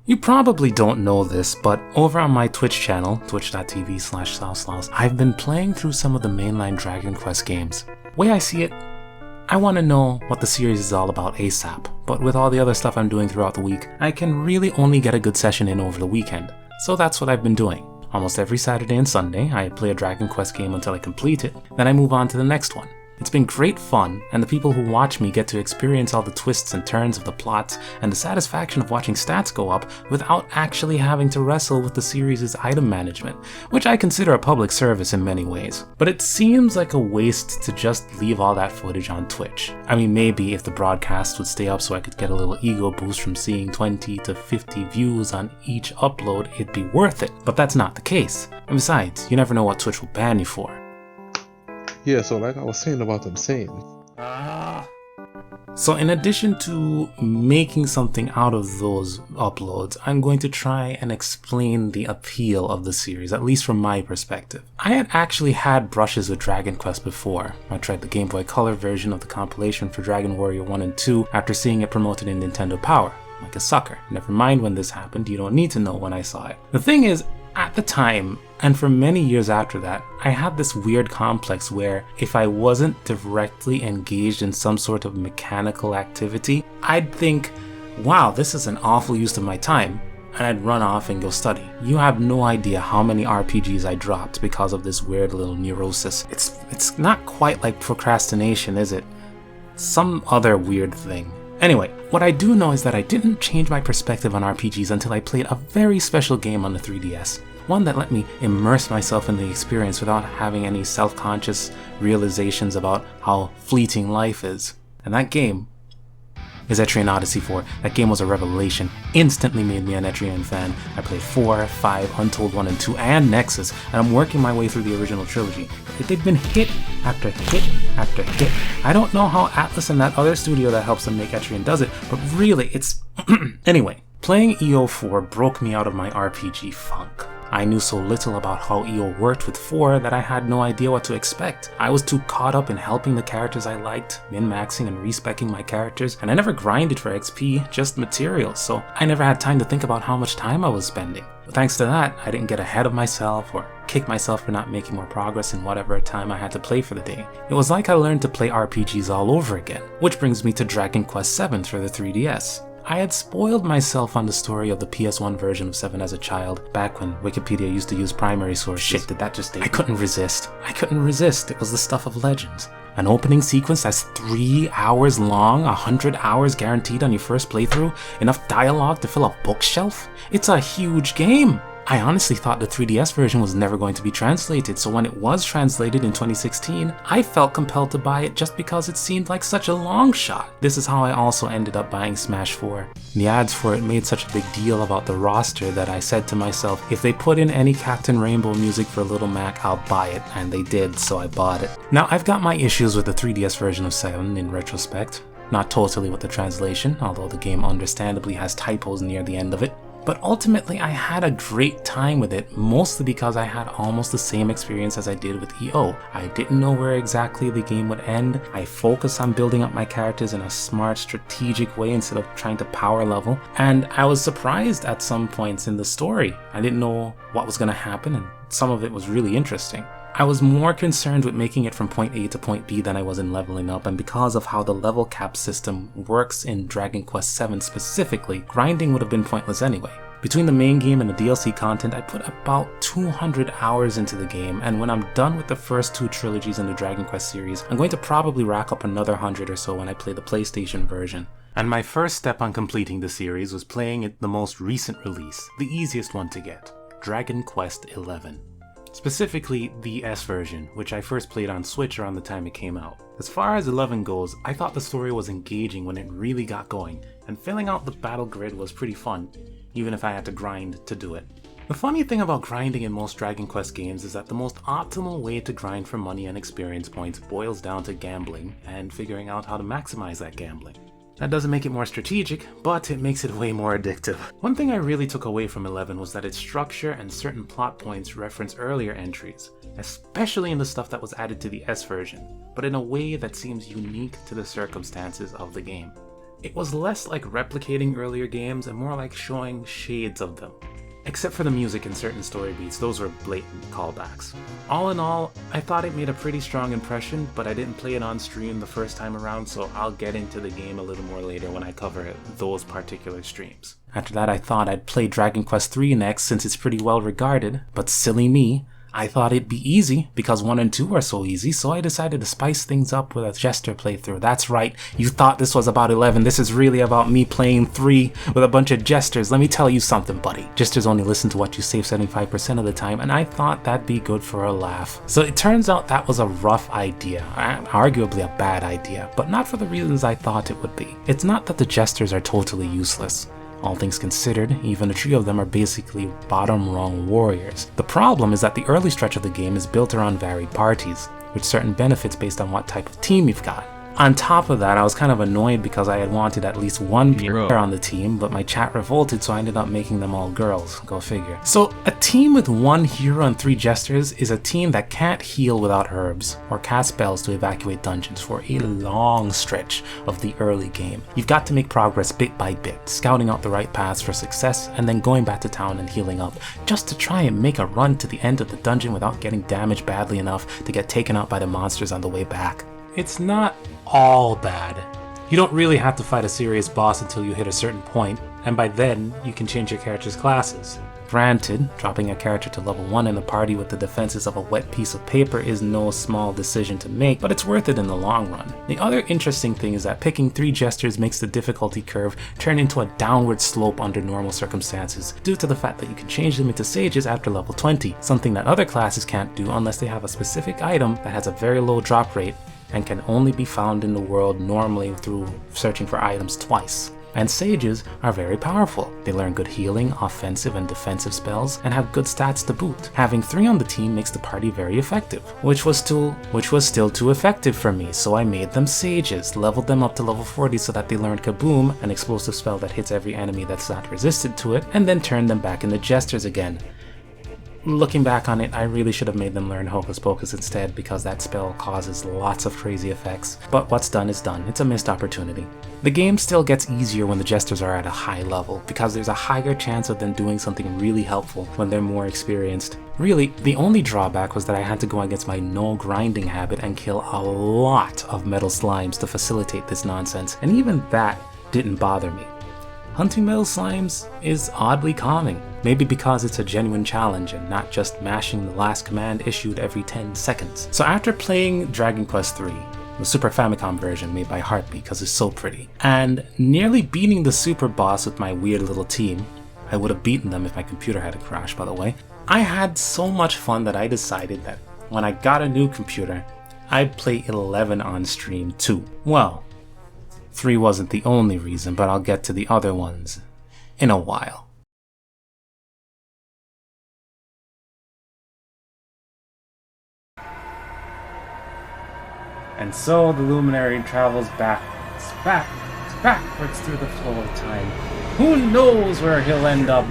You probably don't know this, but over on my Twitch channel, twitch.tv/Southslouse, I've been playing through some of the mainline Dragon Quest games. Way I see it, I want to know what the series is all about ASAP, but with all the other stuff I'm doing throughout the week, I can really only get a good session in over the weekend. So that's what I've been doing. Almost every Saturday and Sunday, I play a Dragon Quest game until I complete it, then I move on to the next one. It's been great fun, and the people who watch me get to experience all the twists and turns of the plots and the satisfaction of watching stats go up without actually having to wrestle with the series' item management, which I consider a public service in many ways. But it seems like a waste to just leave all that footage on Twitch. I mean, maybe if the broadcast would stay up so I could get a little ego boost from seeing 20 to 50 views on each upload, it'd be worth it. But that's not the case. And besides, you never know what Twitch will ban you for. Yeah, so like I was saying about them saying. So in addition to making something out of those uploads, I'm going to try and explain the appeal of the series, at least from my perspective. I had actually had brushes with Dragon Quest before. I tried the Game Boy Color version of the compilation for Dragon Warrior 1 and 2 after seeing it promoted in Nintendo Power. Like a sucker. Never mind when this happened, you don't need to know when I saw it. The thing is, at the time, and for many years after that, I had this weird complex where if I wasn't directly engaged in some sort of mechanical activity, I'd think, wow, this is an awful use of my time, and I'd run off and go study. You have no idea how many RPGs I dropped because of this weird little neurosis. It's not quite like procrastination, is it? Some other weird thing. Anyway, what I do know is that I didn't change my perspective on RPGs until I played a very special game on the 3DS. One that let me immerse myself in the experience without having any self-conscious realizations about how fleeting life is. And that game is Etrian Odyssey 4. That game was a revelation. Instantly made me an Etrian fan. I played 4, 5, Untold 1 and 2, and Nexus, and I'm working my way through the original trilogy. They've been hit after hit after hit. I don't know how Atlas and that other studio that helps them make Etrian does it, but really, it's... Anyway, playing EO4 broke me out of my RPG funk. I knew so little about how EO worked with 4 that I had no idea what to expect. I was too caught up in helping the characters I liked, min-maxing and respecking my characters, and I never grinded for XP, just materials, so I never had time to think about how much time I was spending. But thanks to that, I didn't get ahead of myself or kick myself for not making more progress in whatever time I had to play for the day. It was like I learned to play RPGs all over again, which brings me to Dragon Quest VII for the 3DS. I had spoiled myself on the story of the PS1 version of 7 as a child, back when Wikipedia used to use primary sources. Shit, did that just date? I couldn't resist. It was the stuff of legends. An opening sequence that's 3 hours long, 100 hours guaranteed on your first playthrough, enough dialogue to fill a bookshelf? It's a huge game! I honestly thought the 3DS version was never going to be translated, so when it was translated in 2016, I felt compelled to buy it just because it seemed like such a long shot. This is how I also ended up buying Smash 4. The ads for it made such a big deal about the roster that I said to myself, if they put in any Captain Rainbow music for Little Mac, I'll buy it, and they did, so I bought it. Now, I've got my issues with the 3DS version of 7 in retrospect. Not totally with the translation, although the game understandably has typos near the end of it. But ultimately, I had a great time with it, mostly because I had almost the same experience as I did with EO. I didn't know where exactly the game would end. I focused on building up my characters in a smart, strategic way instead of trying to power level, and I was surprised at some points in the story. I didn't know what was going to happen, and some of it was really interesting. I was more concerned with making it from point A to point B than I was in leveling up, and because of how the level cap system works in Dragon Quest VII specifically, grinding would have been pointless anyway. Between the main game and the DLC content, I put about 200 hours into the game, and when I'm done with the first 2 trilogies in the Dragon Quest series, I'm going to probably rack up another 100 or so when I play the PlayStation version. And my first step on completing the series was playing the most recent release, the easiest one to get, Dragon Quest XI. Specifically, the S version, which I first played on Switch around the time it came out. As far as 11 goes, I thought the story was engaging when it really got going, and filling out the battle grid was pretty fun, even if I had to grind to do it. The funny thing about grinding in most Dragon Quest games is that the most optimal way to grind for money and experience points boils down to gambling and figuring out how to maximize that gambling. That doesn't make it more strategic, but it makes it way more addictive. One thing I really took away from 11 was that its structure and certain plot points reference earlier entries, especially in the stuff that was added to the S version, but in a way that seems unique to the circumstances of the game. It was less like replicating earlier games and more like showing shades of them. Except for the music and certain story beats, those were blatant callbacks. All in all, I thought it made a pretty strong impression, but I didn't play it on stream the first time around, so I'll get into the game a little more later when I cover those particular streams. After that, I thought I'd play Dragon Quest III next since it's pretty well regarded, but silly me, I thought it'd be easy because 1 and 2 are so easy, so I decided to spice things up with a Jester playthrough. That's right, you thought this was about 11, this is really about me playing 3 with a bunch of Jesters. Let me tell you something, buddy. Jesters only listen to what you say 75% of the time, and I thought that'd be good for a laugh. So it turns out that was a rough idea, arguably a bad idea, but not for the reasons I thought it would be. It's not that the Jesters are totally useless. All things considered, even a trio of them are basically bottom rung warriors. The problem is that the early stretch of the game is built around varied parties, with certain benefits based on what type of team you've got. On top of that, I was kind of annoyed because I had wanted at least one player on the team, but my chat revolted, so I ended up making them all girls. Go figure. So a team with 1 hero and 3 Jesters is a team that can't heal without herbs or cast spells to evacuate dungeons for a long stretch of the early game. You've got to make progress bit by bit, scouting out the right paths for success and then going back to town and healing up, just to try and make a run to the end of the dungeon without getting damaged badly enough to get taken out by the monsters on the way back. It's not all bad. You don't really have to fight a serious boss until you hit a certain point, and by then, you can change your character's classes. Granted, dropping a character to level 1 in a party with the defenses of a wet piece of paper is no small decision to make, but it's worth it in the long run. The other interesting thing is that picking 3 Jesters makes the difficulty curve turn into a downward slope under normal circumstances, due to the fact that you can change them into sages after level 20, something that other classes can't do unless they have a specific item that has a very low drop rate and can only be found in the world normally through searching for items twice. And sages are very powerful. They learn good healing, offensive and defensive spells, and have good stats to boot. Having 3 on the team makes the party very effective, which was still too effective for me, so I made them sages, leveled them up to level 40 so that they learned Kaboom, an explosive spell that hits every enemy that's not resistant to it, and then turned them back into Jesters again. Looking back on it, I really should have made them learn Hocus Pocus instead because that spell causes lots of crazy effects, but what's done is done. It's a missed opportunity. The game still gets easier when the Jesters are at a high level because there's a higher chance of them doing something really helpful when they're more experienced. Really, the only drawback was that I had to go against my no grinding habit and kill a lot of metal slimes to facilitate this nonsense, and even that didn't bother me. Hunting metal slimes is oddly calming, maybe because it's a genuine challenge and not just mashing the last command issued every 10 seconds. So after playing Dragon Quest III, the Super Famicom version made by Heartbeat because it's so pretty, and nearly beating the super boss with my weird little team, I would have beaten them if my computer hadn't crashed by the way, I had so much fun that I decided that when I got a new computer, I'd play 11 on stream too. Well, 3 wasn't the only reason, but I'll get to the other ones in a while. And so the Luminary travels backwards through the flow of time. Who knows where he'll end up